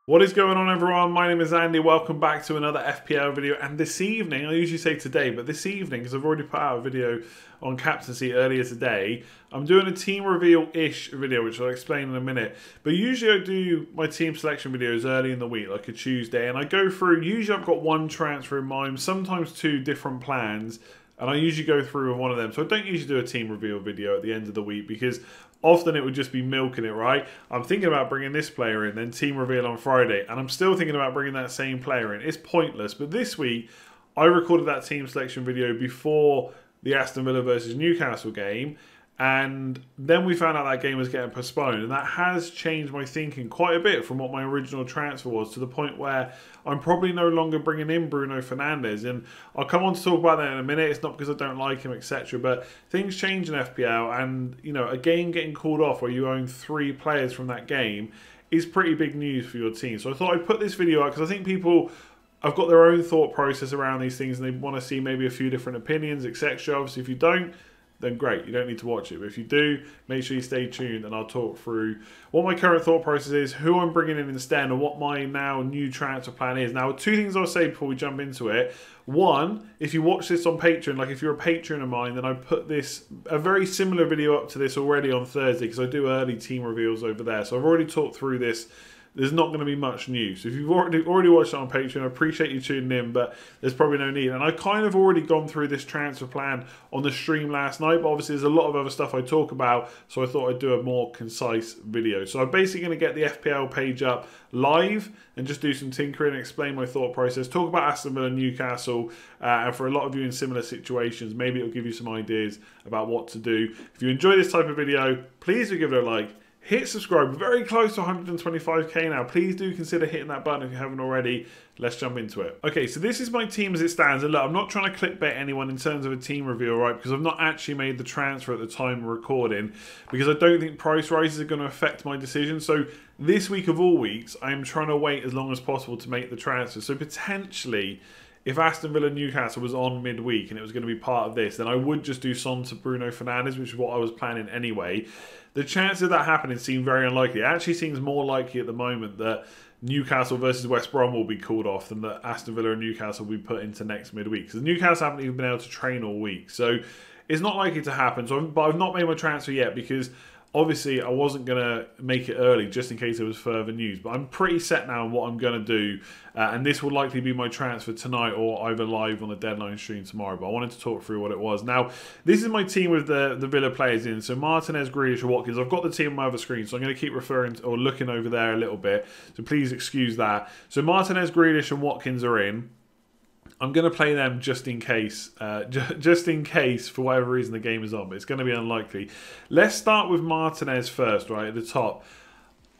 What is going on, everyone? My name is Andy. Welcome back to another FPL video. And this evening, I usually say today, but this evening, because I've already put out a video on captaincy earlier today, I'm doing a team reveal-ish video, which I'll explain in a minute. But usually I do my team selection videos early in the week, like a Tuesday, and I go through, usually I've got one transfer in mind, sometimes two different plans, and I usually go through with one of them. So I don't usually do a team reveal video at the end of the week because often it would just be milking it, right? I'm thinking about bringing this player in, then team reveal on Friday, and I'm still thinking about bringing that same player in. It's pointless. But this week, I recorded that team selection video before the Aston Villa versus Newcastle game, and then we found out that game was getting postponed, and that has changed my thinking quite a bit from what my original transfer was, to the point where I'm probably no longer bringing in Bruno Fernandes. And I'll come on to talk about that in a minute. It's not because I don't like him, etc., but things change in FPL, and you know, a game getting called off where you own 3 players from that game is pretty big news for your team. So I thought I'd put this video out because I think people have got their own thought process around these things, and they want to see maybe a few different opinions, etc. Obviously, if you don't, then great, you don't need to watch it. But if you do, make sure you stay tuned, and I'll talk through what my current thought process is, who I'm bringing in instead, and what my now new transfer plan is. Now, 2 things I'll say before we jump into it. One, if you watch this on Patreon, like if you're a patron of mine, then I put a very similar video up to this already on Thursday, because I do early team reveals over there. So I've already talked through this. There's not going to be much news. So if you've already watched it on Patreon, I appreciate you tuning in, but there's probably no need. And I kind of already gone through this transfer plan on the stream last night, but obviously there's a lot of other stuff I talk about, so I thought I'd do a more concise video. So I'm basically going to get the FPL page up live and just do some tinkering and explain my thought process, talk about Aston Villa and Newcastle, and for a lot of you in similar situations, maybe it'll give you some ideas about what to do. If you enjoy this type of video, please do give it a like. Hit subscribe. We're very close to 125k now. Please do consider hitting that button if you haven't already. Let's jump into it. Okay, so this is my team as it stands. And look, I'm not trying to clickbait anyone in terms of a team reveal, right? Because I've not actually made the transfer at the time of recording, because I don't think price rises are going to affect my decision. So this week of all weeks, I'm trying to wait as long as possible to make the transfer. So potentially, if Aston Villa Newcastle was on midweek and it was going to be part of this, then I would just do Son to Bruno Fernandes, which is what I was planning anyway. The chances of that happening seem very unlikely. It actually seems more likely at the moment that Newcastle versus West Brom will be called off than that Aston Villa and Newcastle will be put into next midweek. Because Newcastle haven't even been able to train all week. So it's not likely to happen. But I've not made my transfer yet because obviously I wasn't going to make it early just in case there was further news. But I'm pretty set now on what I'm going to do. And this will likely be my transfer tonight or either live on the deadline stream tomorrow. But I wanted to talk through what it was. Now, this is my team with the Villa players in. So Martinez, Grealish and Watkins. I've got the team on my other screen, so I'm going to keep referring to, or looking over there a little bit. So please excuse that. So Martinez, Grealish and Watkins are in. I'm going to play them just in case, for whatever reason the game is on, but it's going to be unlikely. Let's start with Martinez first, right, at the top.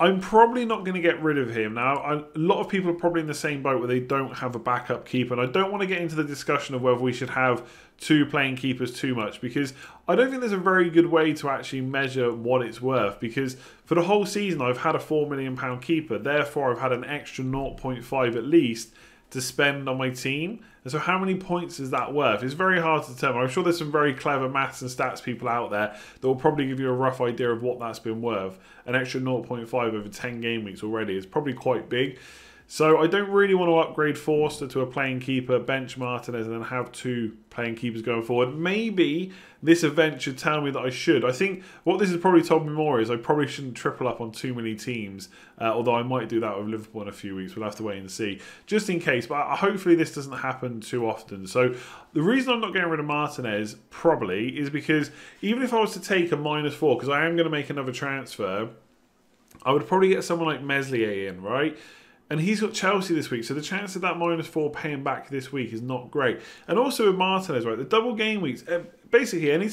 I'm probably not going to get rid of him. Now, a lot of people are probably in the same boat where they don't have a backup keeper, and I don't want to get into the discussion of whether we should have 2 playing keepers too much, because I don't think there's a very good way to actually measure what it's worth, because for the whole season I've had a £4 million keeper, therefore I've had an extra 0.5 at least to spend on my team. And so how many points is that worth? It's very hard to determine. I'm sure there's some very clever maths and stats people out there that will probably give you a rough idea of what that's been worth. An extra 0.5 over 10 game weeks already is probably quite big. So I don't really want to upgrade Forster to a playing keeper, bench Martinez, and then have 2 playing keepers going forward. Maybe this event should tell me that I should. I think what this has probably told me more is I probably shouldn't triple up on too many teams, although I might do that with Liverpool in a few weeks. We'll have to wait and see, just in case. But hopefully this doesn't happen too often. So the reason I'm not getting rid of Martinez probably is because even if I was to take a -4, because I am going to make another transfer, I would probably get someone like Meslier in, right? And he's got Chelsea this week, so the chance of that -4 paying back this week is not great. And also with Martinez, right, the double game weeks, basically any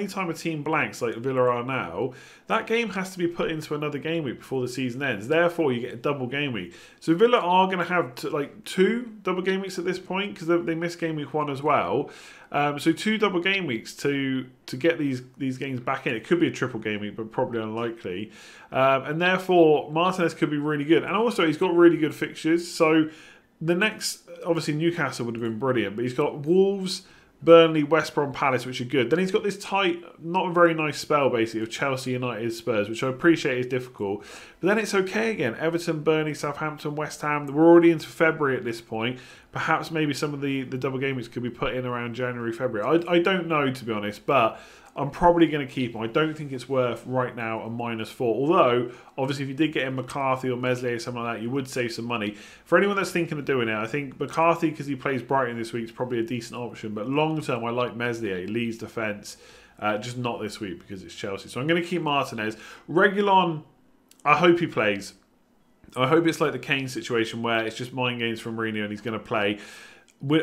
time a team blanks like Villa are now, that game has to be put into another game week before the season ends. Therefore, you get a double game week. So Villa are going to have 2 double game weeks at this point, because they missed game week 1 as well. So 2 double game weeks to get these games back in. It could be a triple game week, but probably unlikely. And therefore, Martinez could be really good. And also, he's got really good fixtures. So the next, obviously, Newcastle would have been brilliant, but he's got Wolves, Burnley, West Brom, Palace, which are good. Then he's got this tight, not a very nice spell, basically, of Chelsea, United, Spurs, which I appreciate is difficult. But then it's okay again. Everton, Burnley, Southampton, West Ham. We're already into February at this point. Perhaps maybe some of the double game weeks could be put in around January, February. I don't know, to be honest, but I'm probably going to keep him. I don't think it's worth right now a -4. Although, obviously, if you did get in McCarthy or Meslier or something like that, you would save some money. For anyone that's thinking of doing it, I think McCarthy, because he plays Brighton this week, is probably a decent option. But long term, I like Meslier. Leeds defence. Just not this week because it's Chelsea. So I'm going to keep Martinez. Reguilon, I hope he plays. I hope it's like the Kane situation where it's just mind games from Mourinho and he's going to play.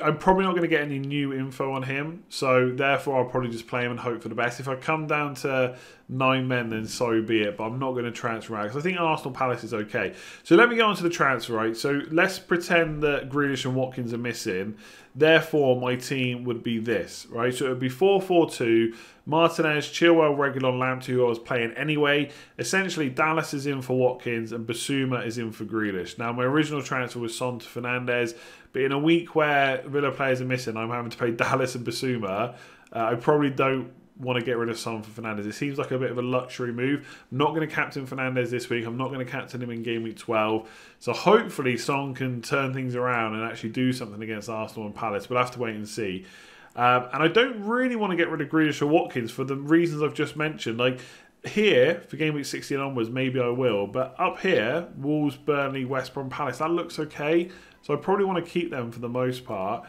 I'm probably not going to get any new info on him, so therefore I'll probably just play him and hope for the best. If I come down to 9 men, then so be it, but I'm not going to transfer out, because I think Arsenal Palace is okay. So let me go on to the transfer, right? So let's pretend that Grealish and Watkins are missing. Therefore, my team would be this, right? So it would be 4-4-2, Martinez, Chilwell, Reguilon, Lamptey, who I was playing anyway. Essentially, Dallas is in for Watkins and Basuma is in for Grealish. Now, my original transfer was Son to Fernandes, but in a week where Villa players are missing, I'm having to play Dallas and Basuma. I probably don't want to get rid of Son for Fernandes. It seems like a bit of a luxury move. I'm not going to captain Fernandes this week. I'm not going to captain him in game week 12. So hopefully Son can turn things around and actually do something against Arsenal and Palace. We'll have to wait and see. And I don't really want to get rid of Grealish or Watkins for the reasons I've just mentioned. Like here, for game week 16 onwards, maybe I will. But up here, Wolves, Burnley, West Brom, Palace, that looks okay. So I probably want to keep them for the most part.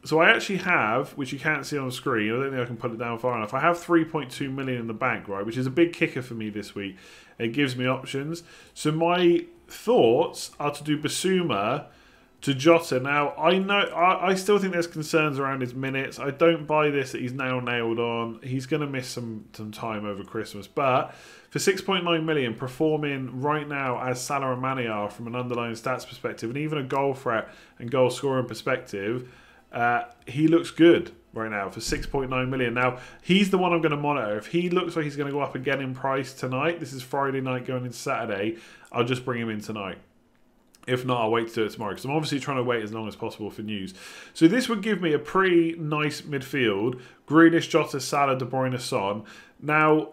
So I actually have, which you can't see on the screen, I don't think I can put it down far enough. I have 3.2 million in the bank, right, which is a big kicker for me this week. It gives me options. So my thoughts are to do Basuma to Jota. Now, I still think there's concerns around his minutes. I don't buy this that he's now nailed on. He's going to miss some time over Christmas. But for 6.9 million, performing right now as Salah and Mane are from an underlying stats perspective, and even a goal threat and goal scoring perspective, he looks good right now for 6.9 million. Now, he's the one I'm going to monitor. If he looks like he's going to go up again in price tonight, this is Friday night going into Saturday, I'll just bring him in tonight. If not, I'll wait to do it tomorrow, because I'm obviously trying to wait as long as possible for news. So this would give me a pretty nice midfield. Grealish, Jota, Salah, De Bruyne, Son. Now,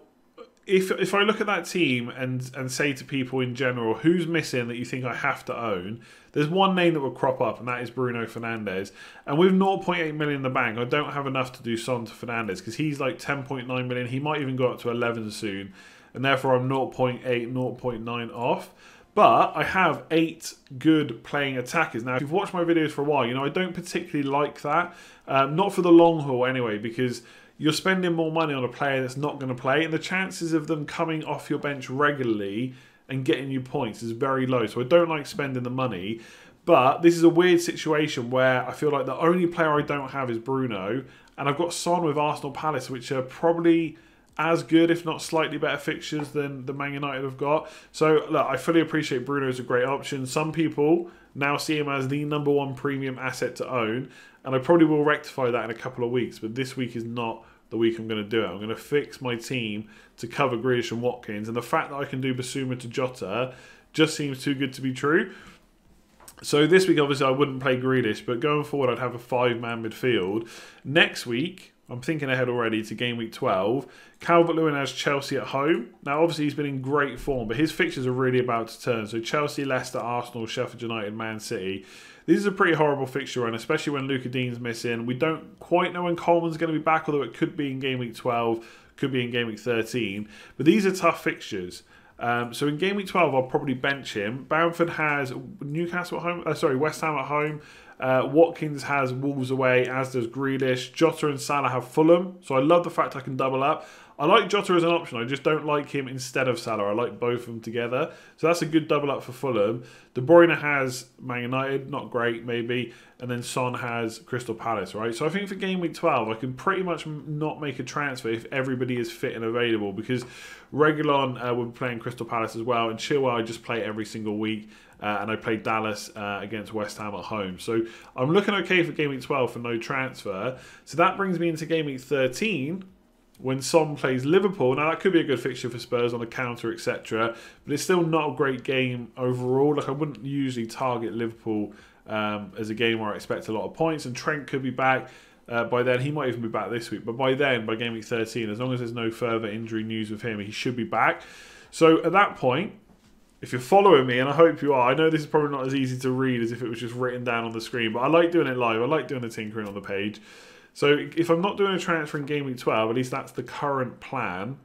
if I look at that team and say to people in general, who's missing that you think I have to own, there's one name that would crop up, and that is Bruno Fernandes. And with 0.8 million in the bank, I don't have enough to do Son to Fernandes, because he's like 10.9 million. He might even go up to 11 soon, and therefore I'm 0.8, 0.9 off. But I have 8 good playing attackers. Now, if you've watched my videos for a while, you know I don't particularly like that. Not for the long haul anyway, because you're spending more money on a player that's not going to play, and the chances of them coming off your bench regularly and getting you points is very low. So I don't like spending the money. But this is a weird situation where I feel like the only player I don't have is Bruno, and I've got Son with Arsenal Palace, which are probably as good, if not slightly better fixtures than the Man United have got. So, look, I fully appreciate Bruno is a great option. Some people now see him as the #1 premium asset to own, and I probably will rectify that in a couple of weeks, but this week is not the week I'm going to do it. I'm going to fix my team to cover Grealish and Watkins, and the fact that I can do Basuma to Jota just seems too good to be true. So this week, obviously, I wouldn't play Grealish, but going forward, I'd have a 5-man midfield. Next week, I'm thinking ahead already to game week 12. Calvert-Lewin has Chelsea at home. Now, obviously, he's been in great form, but his fixtures are really about to turn. So Chelsea, Leicester, Arsenal, Sheffield United, Man City. This is a pretty horrible fixture run, especially when Luka Dean's missing. We don't quite know when Coleman's going to be back, although it could be in game week 12, could be in game week 13. But these are tough fixtures. So in game week 12, I'll probably bench him. Bamford has Newcastle at home. West Ham at home. Watkins has Wolves away, as does Grealish. Jota and Salah have Fulham. So I love the fact I can double up. I like Jota as an option. I just don't like him instead of Salah. I like both of them together. So that's a good double up for Fulham. De Bruyne has Man United. Not great, maybe. And then Son has Crystal Palace, right? So I think for game week 12, I can pretty much not make a transfer if everybody is fit and available, because Reguilon will be playing Crystal Palace as well. And Chilwell, I just play every single week. And I play Dallas against West Ham at home. So I'm looking okay for game week 12 for no transfer. So that brings me into game week 13, when Son plays Liverpool. Now, that could be a good fixture for Spurs on the counter, etc. But it's still not a great game overall. Like, I wouldn't usually target Liverpool as a game where I expect a lot of points. And Trent could be back. by then. He might even be back this week, but by then, by game week 13, as long as there's no further injury news with him, he should be back. So at that point, if you're following me, and I hope you are, I know this is probably not as easy to read as if it was just written down on the screen, but I like doing it live. I like doing the tinkering on the page. So if I'm not doing a transfer in game week 12, at least that's the current plan.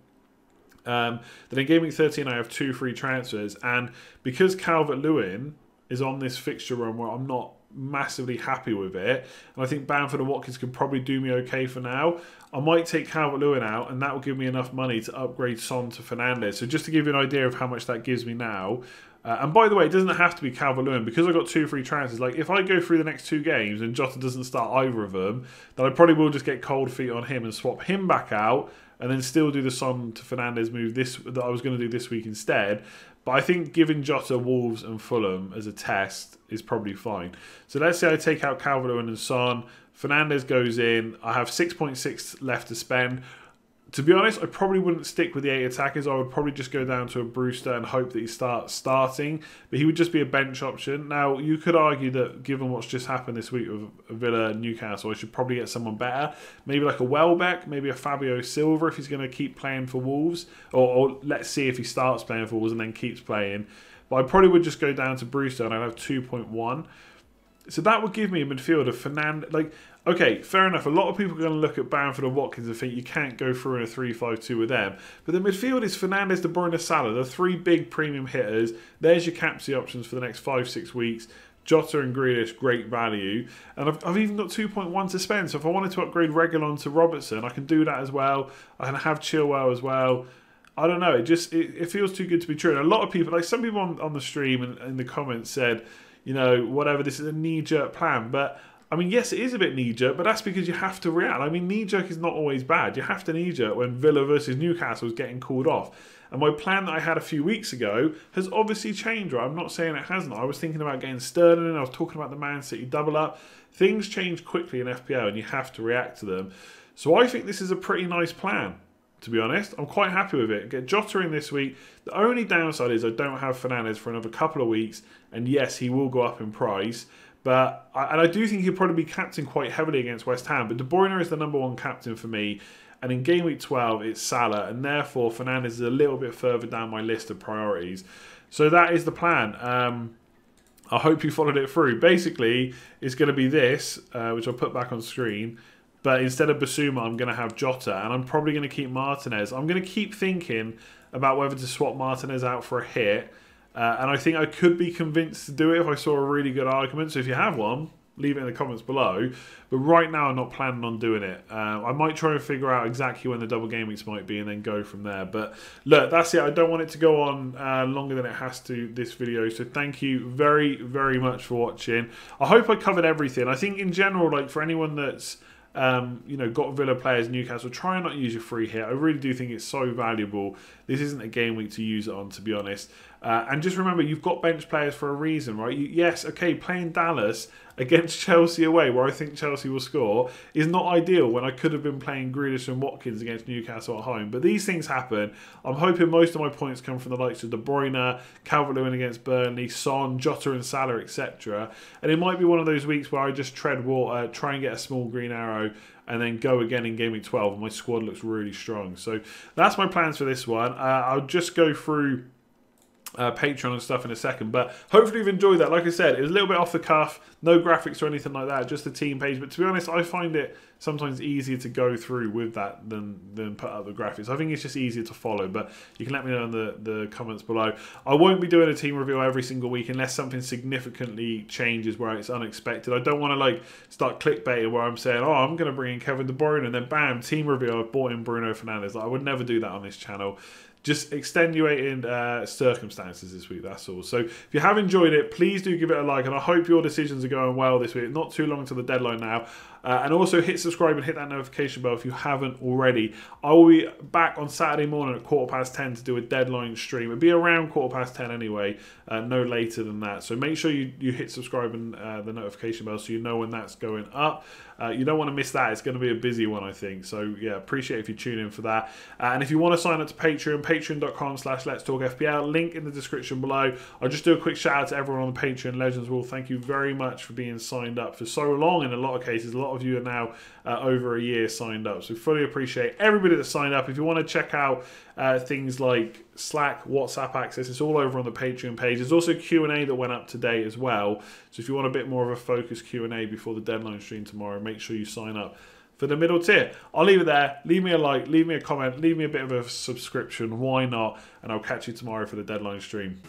Then in game week 13, I have 2 free transfers, and because Calvert-Lewin is on this fixture run where I'm not massively happy with it, and I think Bamford and Watkins could probably do me okay for now, I might take Calvert-Lewin out, and that will give me enough money to upgrade Son to Fernandes. So just to give you an idea of how much that gives me now, and by the way, it doesn't have to be Calvert-Lewin, because I've got 2 free transfers. Like, if I go through the next 2 games and Jota doesn't start either of them, then I probably will just get cold feet on him and swap him back out, and then still do the Son to Fernandes move that I was going to do this week instead. But I think giving Jota, Wolves and Fulham as a test is probably fine. So let's say I take out Calvert-Lewin and Son. Fernandes goes in. I have 6.6 left to spend. To be honest, I probably wouldn't stick with the 8 attackers. I would probably just go down to a Brewster and hope that he starts starting. But he would just be a bench option. Now, you could argue that given what's just happened this week with Villa and Newcastle, I should probably get someone better. Maybe like a Welbeck, maybe a Fabio Silva if he's going to keep playing for Wolves. Or let's see if he starts playing for Wolves and then keeps playing. But I probably would just go down to Brewster and I'd have 2.1. So that would give me a midfield of Fernandes. Like, okay, fair enough. A lot of people are going to look at Bamford and Watkins and think you can't go through in a 3-5-2 with them. But the midfield is Fernandes, De Bruyne, Salah. The 3 big premium hitters. There's your captaincy options for the next 5-6 weeks. Jota and Grealish, great value. And I've even got 2.1 to spend. So if I wanted to upgrade Reguilon to Robertson, I can do that as well. I can have Chilwell as well. I don't know. It feels too good to be true. And a lot of people, like some people on the stream and in the comments said, you know, whatever, this is a knee-jerk plan. But, I mean, yes, it is a bit knee-jerk, but that's because you have to react. I mean, knee-jerk is not always bad. You have to knee-jerk when Villa versus Newcastle is getting called off. And my plan that I had a few weeks ago has obviously changed, right? I'm not saying it hasn't. I was thinking about getting Sterling in. I was talking about the Man City double up. Things change quickly in FPL and you have to react to them. So I think this is a pretty nice plan. To be honest, I'm quite happy with it. Get Jota in this week. The only downside is I don't have Fernandes for another couple of weeks. And yes, he will go up in price. But I do think he'll probably be captain quite heavily against West Ham. But De Bruyne is the #1 captain for me. And in game week 12, it's Salah. And therefore, Fernandes is a little bit further down my list of priorities. So that is the plan. I hope you followed it through. Basically, it's going to be this, which I'll put back on screen. But instead of Basuma, I'm going to have Jota. And I'm probably going to keep Martinez. I'm going to keep thinking about whether to swap Martinez out for a hit. And I think I could be convinced to do it if I saw a really good argument. So if you have one, leave it in the comments below. But right now, I'm not planning on doing it. I might try and figure out exactly when the double game weeks might be and then go from there. But look, that's it. I don't want it to go on longer than it has to, this video. So thank you very, very much for watching. I hope I covered everything. I think in general, like for anyone that's you know, got Villa players, Newcastle, try and not use your free hit. I really do think it's so valuable. This isn't a game week to use it on, to be honest. And just remember, you've got bench players for a reason, right? Yes, okay, playing Dallas against Chelsea away, where I think Chelsea will score, is not ideal when I could have been playing Grealish and Watkins against Newcastle at home. But these things happen. I'm hoping most of my points come from the likes of De Bruyne, Calvert-Lewin against Burnley, Son, Jota and Salah, etc. And it might be one of those weeks where I just tread water, try and get a small green arrow, and then go again in game week 12, and my squad looks really strong. So that's my plans for this one. I'll just go through Patreon and stuff in a second, but hopefully you've enjoyed that. Like I said, it was a little bit off the cuff, no graphics or anything like that, just the team page. But to be honest, I find it sometimes easier to go through with that than put up the graphics. I think it's just easier to follow, but you can let me know in the comments below. I won't be doing a team review every single week unless something significantly changes where it's unexpected. I don't want to like start clickbaiting where I'm saying, oh, I'm going to bring in Kevin De Bruyne and then bam, team review, I've bought in Bruno Fernandes. Like, I would never do that on this channel. Just extenuating circumstances this week, that's all. So if you have enjoyed it, please do give it a like, and I hope your decisions are going well this week. Not too long to the deadline now. And also hit subscribe and hit that notification bell if you haven't already. I will be back on Saturday morning at 10:15 to do a deadline stream. It'll be around 10:15 anyway, no later than that. So make sure you hit subscribe and the notification bell so you know when that's going up. You don't want to miss that. It's going to be a busy one, I think. So yeah, appreciate if you tune in for that. And if you want to sign up to Patreon, patreon.com/letstalkfpl, link in the description below. I'll just do a quick shout out to everyone on the Patreon. Legends will thank you very much for being signed up for so long. In a lot of cases, a lot lot of you are now over a year signed up. So fully appreciate everybody that signed up. If you want to check out things like Slack, WhatsApp access, it's all over on the Patreon page. There's also Q&A that went up today as well. So if you want a bit more of a focused Q&A before the deadline stream tomorrow, make sure you sign up for the middle tier. I'll leave it there. Leave me a like, leave me a comment, leave me a bit of a subscription. Why not? And I'll catch you tomorrow for the deadline stream.